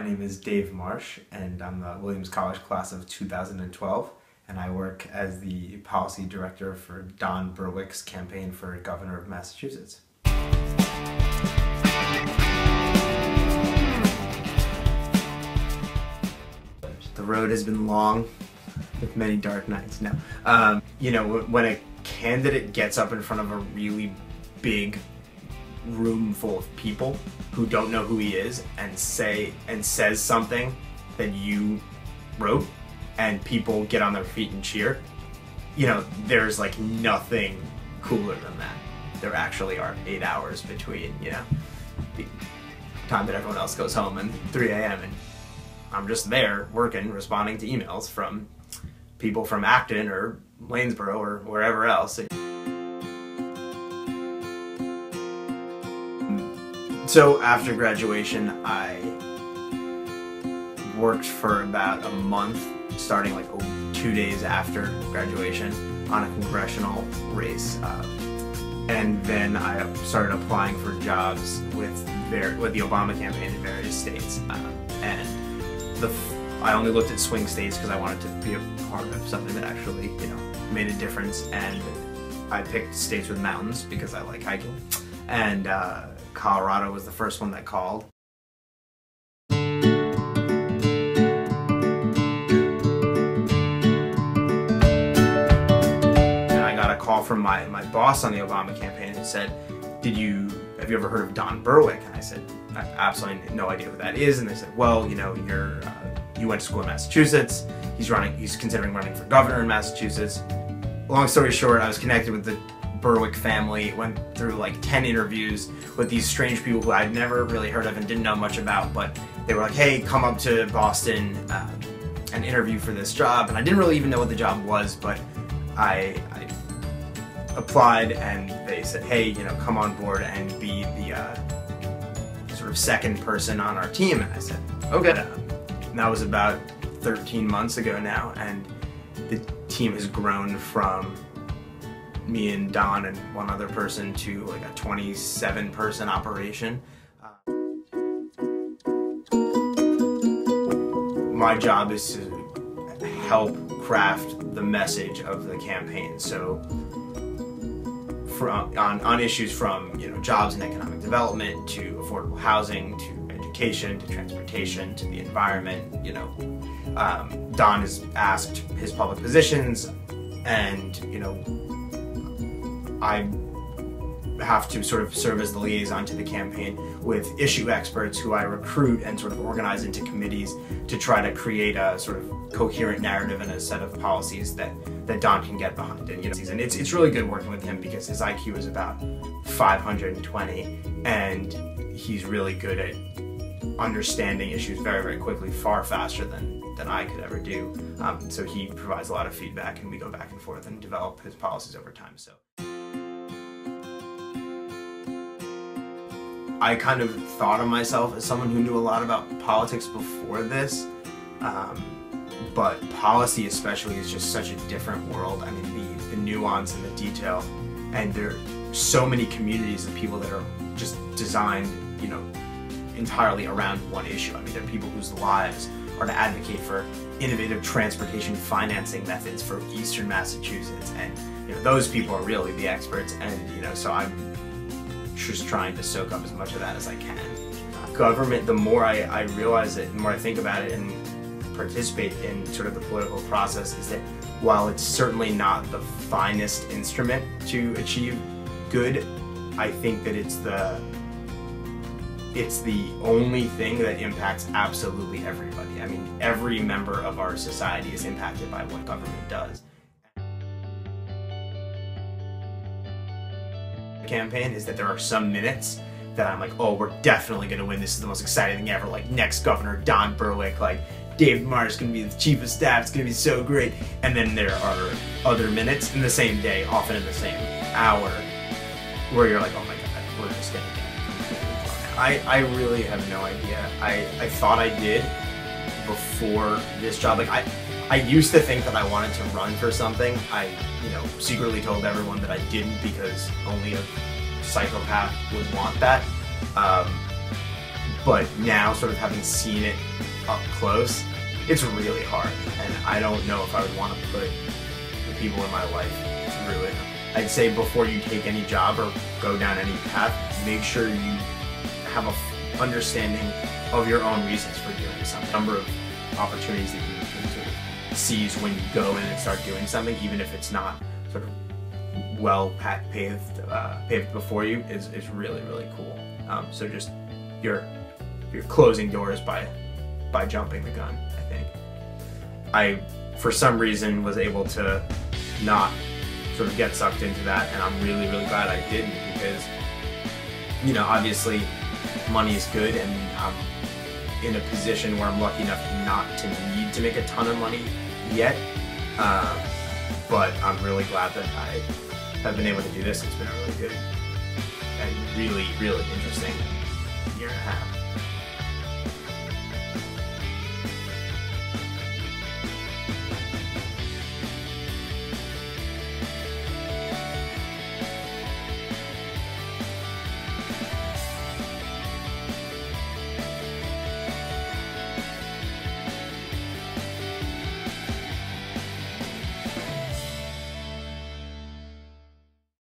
name is Dave Marsh, and I'm the Williams College class of 2012, and I work as the policy director for Don Berwick's campaign for governor of Massachusetts. The road has been long, with many dark nights. No, you know, when a candidate gets up in front of a really big room full of people who don't know who he is and says something that you wrote, and people get on their feet and cheer, you know, there's like nothing cooler than that. There actually are 8 hours between, you know, the time that everyone else goes home and 3 a.m. and I'm just there working, responding to emails from people from Acton or Lanesboro or wherever else. So after graduation, I worked for about a month, starting like 2 days after graduation, on a congressional race. And then I started applying for jobs with the Obama campaign in various states. I only looked at swing states because I wanted to be a part of something that actually, you know, made a difference. And I picked states with mountains because I like hiking. And Colorado was the first one that called. And I got a call from my boss on the Obama campaign who said, have you ever heard of Don Berwick? And I said, I have absolutely no idea who that is. And they said, well, you know, you went to school in Massachusetts. He's considering running for governor in Massachusetts. Long story short, I was connected with the Berwick family, went through like 10 interviews with these strange people who I'd never really heard of and didn't know much about, but they were like, hey, come up to Boston and interview for this job. And I didn't really even know what the job was, but I applied and they said, hey, you know, come on board and be the sort of second person on our team. And I said, okay. And that was about 13 months ago now, and the team has grown from me and Don and one other person to like a 27-person operation. My job is to help craft the message of the campaign. So on issues from, you know, jobs and economic development to affordable housing to education to transportation to the environment, you know, Don has asked his public positions, and, you know, I have to sort of serve as the liaison to the campaign with issue experts who I recruit and sort of organize into committees to try to create a sort of coherent narrative and a set of policies that Don can get behind. And, you know, and it's really good working with him because his IQ is about 520, and he's really good at understanding issues very, very quickly, far faster than I could ever do. So he provides a lot of feedback, and we go back and forth and develop his policies over time. So I kind of thought of myself as someone who knew a lot about politics before this, but policy especially is just such a different world. I mean, the nuance and the detail, and there are so many communities of people that are just designed, you know, entirely around one issue. I mean, there are people whose lives are to advocate for innovative transportation financing methods for Eastern Massachusetts, and, you know, those people are really the experts. And, you know, so I'm just trying to soak up as much of that as I can. Government, the more I realize it, the more I think about it and participate in sort of the political process, is that while it's certainly not the finest instrument to achieve good, I think that it's the only thing that impacts absolutely everybody. I mean, every member of our society is impacted by what government does. Campaign is that there are some minutes that I'm like, oh, we're definitely gonna win, this is the most exciting thing ever, like next governor Don Berwick, like Dave Marsh is gonna be the chief of staff, it's gonna be so great. And then there are other minutes in the same day, often in the same hour, where you're like, oh my god, we're just gonna get completely blown out. I really have no idea. I thought I did before this job. Like I used to think that I wanted to run for something. I, you know, secretly told everyone that I didn't because only a psychopath would want that. but now sort of having seen it up close, it's really hard, and I don't know if I would want to put the people in my life through it. I'd say before you take any job or go down any path, make sure you have a understanding of your own reasons for doing something. Number of opportunities that you can sort of seize when you go in and start doing something, even if it's not sort of well paved before you, is really, really cool. So just you're closing doors by jumping the gun, I think. I, for some reason, was able to not sort of get sucked into that, and I'm really, really glad I didn't, because, you know, obviously money is good, and I'm in a position where I'm lucky enough not to need to make a ton of money yet, but I'm really glad that I have been able to do this. It's been a really good and really, really interesting year and a half.